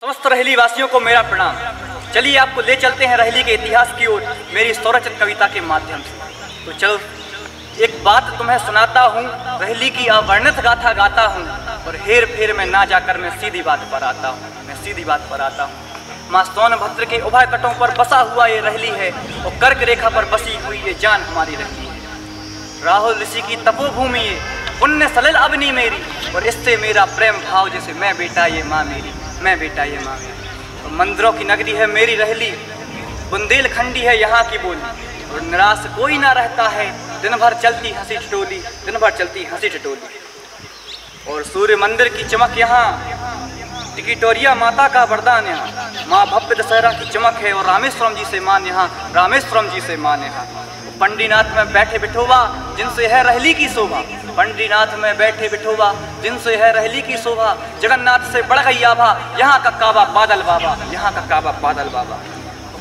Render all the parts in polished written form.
समस्त रहली वासियों को मेरा प्रणाम। चलिए आपको ले चलते हैं रहली के इतिहास की ओर मेरी स्वरचित कविता के माध्यम से। तो चलो एक बात तुम्हें सुनाता हूँ, रहली की अवर्णित गाथा गाता हूँ और हेर फेर में ना जाकर मैं सीधी बात पर आता हूँ। माँ सोनभद्र के उभय तटों पर बसा हुआ ये रहली है और कर्क रेखा पर बसी हुई ये जान हमारी रहली है। राहुल ऋषि की तपोभूमि ये पुण्य सलिल अवनी मेरी, और इससे मेरा प्रेम भाव जैसे मैं बेटा ये माँ मेरी। और मंदिरों की नगरी है मेरी रहली, बुंदेलखंडी है यहाँ की बोली, और निराश कोई ना रहता है दिन भर चलती हंसी ठिठोली। और सूर्य मंदिर की चमक यहाँ, टिकिटोरिया माता का वरदान यहाँ, माँ भव्य दशहरा की चमक है। और रामेश्वरम जी से मान यहाँ पंडीनाथ में बैठे बिठोबा जिनसे है रहली की शोभा। पंडीनाथ में बैठे बिठोबा जिनसे है रहली की शोभा। जगन्नाथ से बढ़ गई आभा यहाँ का काबा बादल बाबा।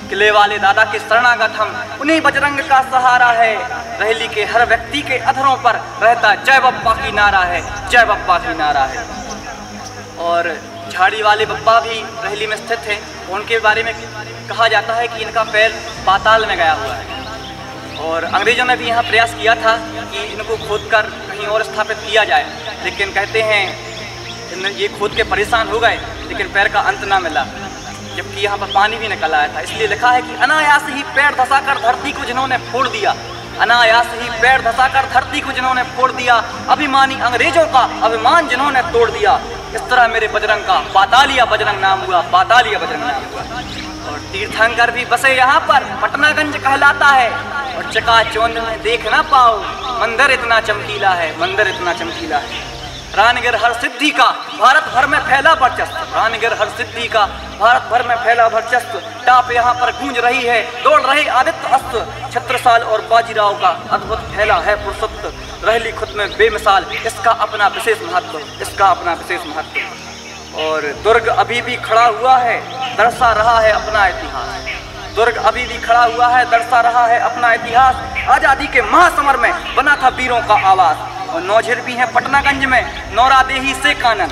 किले वाले दादा के शरणागत हम, उन्हीं बजरंग का सहारा है। रहली के हर व्यक्ति के अधरों पर रहता जय बप्पा की नारा है। और झाड़ी वाले बप्पा भी रहली में स्थित हैं। उनके बारे में कहा जाता है कि इनका पैर पाताल में गया हुआ है। और अंग्रेजों ने भी यहाँ प्रयास किया था कि इनको खोदकर कहीं और स्थापित किया जाए, लेकिन कहते हैं ये खोद के परेशान हो गए, लेकिन पैर का अंत ना मिला, जबकि यहाँ पर पानी भी निकल आया था। इसलिए लिखा है कि अनायास ही पैर धंसाकर धरती को जिन्होंने फोड़ दिया, अभिमानी अंग्रेजों का अभिमान जिन्होंने तोड़ दिया। इस तरह मेरे बजरंग का पातालिया बजरंग नाम हुआ। और तीर्थंकर भी बसे यहाँ पर, पटनागंज कहलाता है। और चकाचौंध में देख ना पाओ, मंदिर इतना चमकीला है। रानगिर हर सिद्धि का भारत भर में फैला वर्चस्व। टाप यहाँ पर गूंज रही है, दौड़ रहे आदित्य अस्त्र। छत्रसाल और बाजीराव का अद्भुत फैला है पुरुषत्व। रहली खुद में बेमिसाल, इसका अपना विशेष महत्व। और दुर्ग अभी भी खड़ा हुआ है, दर्शा रहा है अपना इतिहास। आजादी के महासमर में बना था वीरों का आवाज। और नौझिर भी है पटनागंज में नौरादेही से कानन।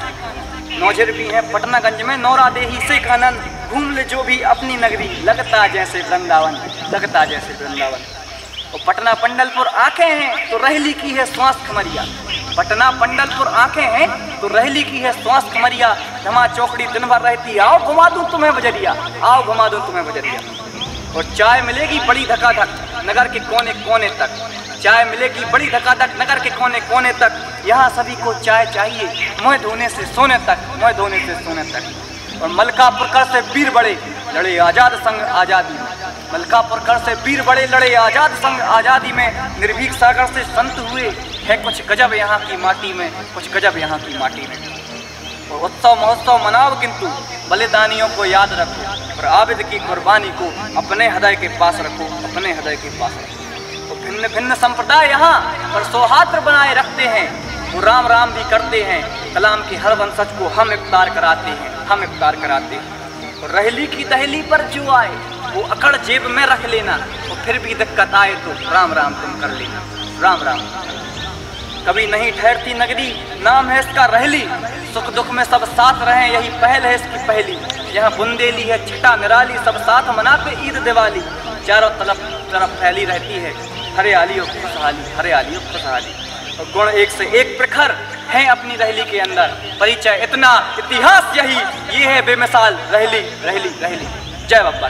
घूम ले जो भी अपनी नगरी, लगता जैसे वृंदावन। और पटना पंडलपुर आंखें हैं तो रहली की है श्वास खमरिया। धमा चौकड़ी दिन भर रहती, आओ घुमा दूं तुम्हें बजरिया। और चाय मिलेगी बड़ी धकाधक नगर के कोने तक। यहाँ सभी को चाय चाहिए, मुँह धोने से सोने तक। और मलकापुर कर से वीर बड़े लड़े आजाद संग आजादी में। निर्भीक सागर से संत हुए है कुछ गजब यहाँ की माटी में। और उत्सव महोत्सव मनाओ किंतु बलिदानियों को याद रखो, और आबिद की कुर्बानी को अपने हृदय के पास रखो। और भिन्न संप्रदाय यहाँ पर सौहार्द बनाए रखते हैं। वो राम राम भी करते हैं, कलाम के हर वंशज को हम इफ्तार कराते हैं। और रहली की दहली पर जो आए वो अकड़ जेब में रख लेना, और फिर भी दिक्कत आए तो राम राम तुम कर लेना। कभी नहीं ठहरती नगरी, नाम है इसका रहली। सुख दुख में सब साथ रहें, यही पहल है इसकी पहली। यहाँ बुंदेली है छटा निराली, सब साथ मनाते ईद दिवाली। चारों तरफ फैली रहती है हरियाली और खुशहाली। और गुण एक से एक प्रखर हैं अपनी रहली के अंदर। परिचय इतना, इतिहास यही, ये है बेमिसाल रहली। जय बप्पा।